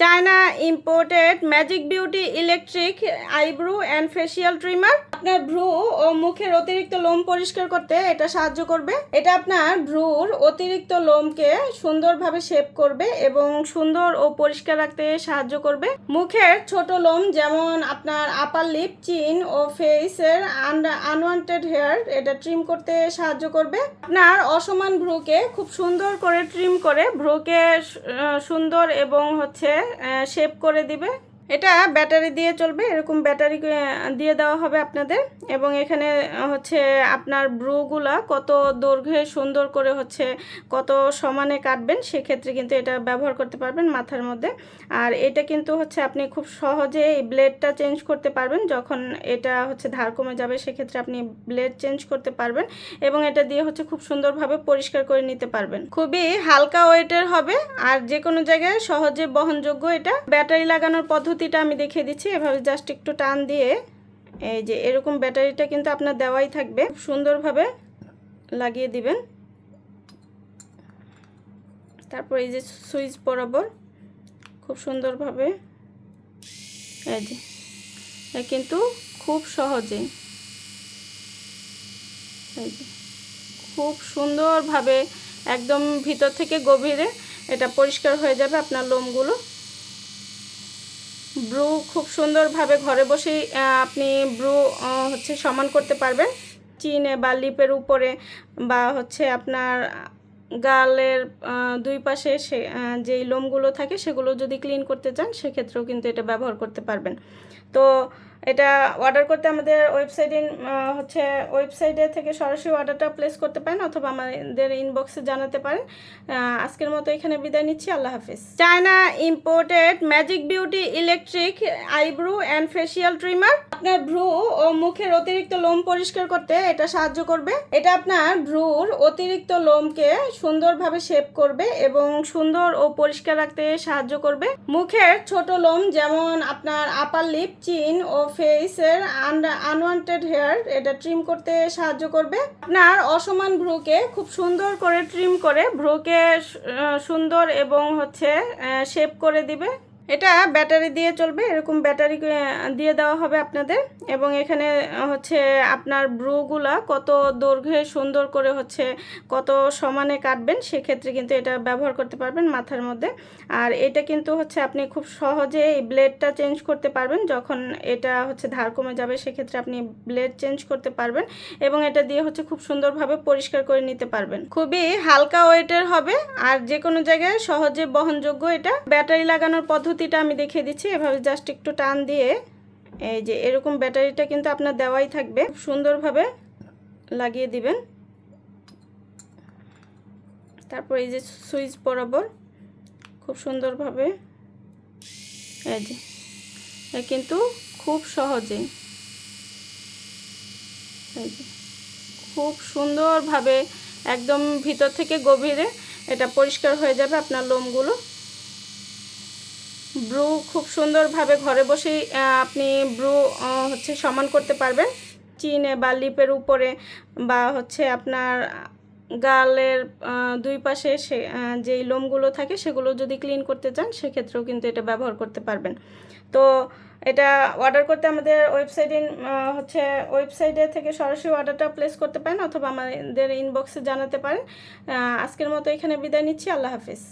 China imported magic beauty electric eyebrow and facial trimmer আপনার ভ্রু ও মুখের অতিরিক্ত লোম পরিষ্কার করতে এটা সাহায্য করবে। এটা আপনার ভ্রুর অতিরিক্ত লোমকে সুন্দরভাবে শেপ করবে এবং সুন্দর ও পরিষ্কার রাখতে সাহায্য করবে। মুখের ছোট লোম যেমন আপনার আপার লিপ, চিন ও ফেসের আনওয়ান্টেড হেয়ার এটা ট্রিম করতে সাহায্য করবে। আপনার অসমান ভ্রুকে খুব সুন্দর করে ট্রিম করে ভ্রুকে সুন্দর এবং শেপ করে দিবে। এটা ব্যাটারি দিয়ে চলবে, এরকম ব্যাটারি দিয়ে দেওয়া হবে আপনাদের। এবং এখানে আপনার ব্রুগুলা কত দৈর্ঘ্যে সুন্দর করে কত সমানে কাটবেন সেক্ষেত্রে কিন্তু এটা ব্যবহার করতে পারবেন মাথার মধ্যে। আর এটা কিন্তু আপনি খুব সহজে এই ব্লেডটা চেঞ্জ করতে পারবেন। যখন এটা ধার কমে যাবে সেক্ষেত্রে আপনি ব্লেড চেঞ্জ করতে পারবেন এবং এটা দিয়ে খুব সুন্দরভাবে পরিষ্কার করে নিতে পারবেন। খুবই হালকা ওয়েটের হবে আর যে কোনো জায়গায় সহজে বহনযোগ্য। এটা ব্যাটারি লাগানোর পদ্ধতিটা আমি দেখিয়ে দিচ্ছি। এভাবে জাস্ট একটু টান দিয়ে এই যে এরকম ব্যাটারিটা কিন্তু আপনার দেওয়াই থাকবে, সুন্দরভাবে লাগিয়ে দিবেন। তারপর এই যে সুইচ বরাবর খুব সুন্দরভাবে এই যে কিন্তু খুব সহজেই এই যে খুব সুন্দরভাবে একদম ভিতর থেকে গভীরে এটা পরিষ্কার হয়ে যাবে আপনার লোমগুলো। ব্রু খুব সুন্দরভাবে ঘরে বসেই আপনি ব্রু সমান করতে পারবেন। চিনে বা লিপের উপরে বা আপনার গালের দুই পাশে যেই লোমগুলো থাকে সেগুলো যদি ক্লিন করতে চান সেক্ষেত্রেও কিন্তু এটা ব্যবহার করতে পারবেন। তো এটা অর্ডার করতে আমাদের ওয়েবসাইটে থেকে সরাসরি অর্ডারটা প্লেস করতে পারেন অথবা আমাদের ইনবক্সে জানাতে পারেন। আজকের মতো এখানে বিদায় নিচ্ছি। আল্লাহ হাফিজ। China imported magic beauty electric eyebrow and facial trimmer আপনার ভ্রু ও মুখের অতিরিক্ত লোম পরিষ্কার করতে এটা সাহায্য করবে। এটা আপনার ভ্রুর অতিরিক্ত লোমকে সুন্দরভাবে শেপ করবে এবং সুন্দর ও পরিষ্কার রাখতে সাহায্য করবে। মুখের ছোট লোম যেমন আপনার আপার লিপ, চিন ও ফেসের আনওয়ান্টেড হেয়ার এটা ট্রিম করতে সাহায্য করবে। আপনার অসমান ভ্রুকে খুব সুন্দর করে ট্রিম করে ভ্রুকে সুন্দর এবং শেপ করে দিবে। এটা ব্যাটারি দিয়ে চলবে, এরকম ব্যাটারি দিয়ে দেওয়া হবে আপনাদের। এবং এখানে আপনার ব্রুগুলা কত দৈর্ঘ্যে সুন্দর করে কত সমানে কাটবেন সেক্ষেত্রে কিন্তু এটা ব্যবহার করতে পারবেন মাথার মধ্যে। আর এটা কিন্তু আপনি খুব সহজে এই ব্লেডটা চেঞ্জ করতে পারবেন। যখন এটা ধার কমে যাবে সেক্ষেত্রে আপনি ব্লেড চেঞ্জ করতে পারবেন এবং এটা দিয়ে খুব সুন্দরভাবে পরিষ্কার করে নিতে পারবেন। খুবই হালকা ওয়েটের হবে আর যে কোনো জায়গায় সহজে বহনযোগ্য। এটা ব্যাটারি লাগানোর পদ্ধতিটা আমি দেখিয়ে দিচ্ছি। এভাবে জাস্ট একটু টান দিয়ে এই যে এরকম ব্যাটারিটা কিন্তু আপনার দেওয়াই থাকবে, সুন্দরভাবে লাগিয়ে দিবেন। তারপর এই যে সুইচ বরাবর খুব সুন্দরভাবে এই যে কিন্তু খুব সহজেই এই যে খুব সুন্দরভাবে একদম ভিতর থেকে গভীরে এটা পরিষ্কার হয়ে যাবে আপনার লোমগুলো। ব্রু খুব সুন্দরভাবে ঘরে বসেই আপনি ব্রু সমান করতে পারবেন। চিনে বা লিপের উপরে বা আপনার গালের দুই পাশে যেই লোমগুলো থাকে সেগুলো যদি ক্লিন করতে চান সেক্ষেত্রেও কিন্তু এটা ব্যবহার করতে পারবেন। তো এটা অর্ডার করতে আমাদের ওয়েবসাইটে থেকে সরাসরি অর্ডারটা প্লেস করতে পারেন অথবা আমাদের ইনবক্সে জানাতে পারেন। আজকের মতো এখানে বিদায় নিচ্ছি। আল্লাহ হাফিজ।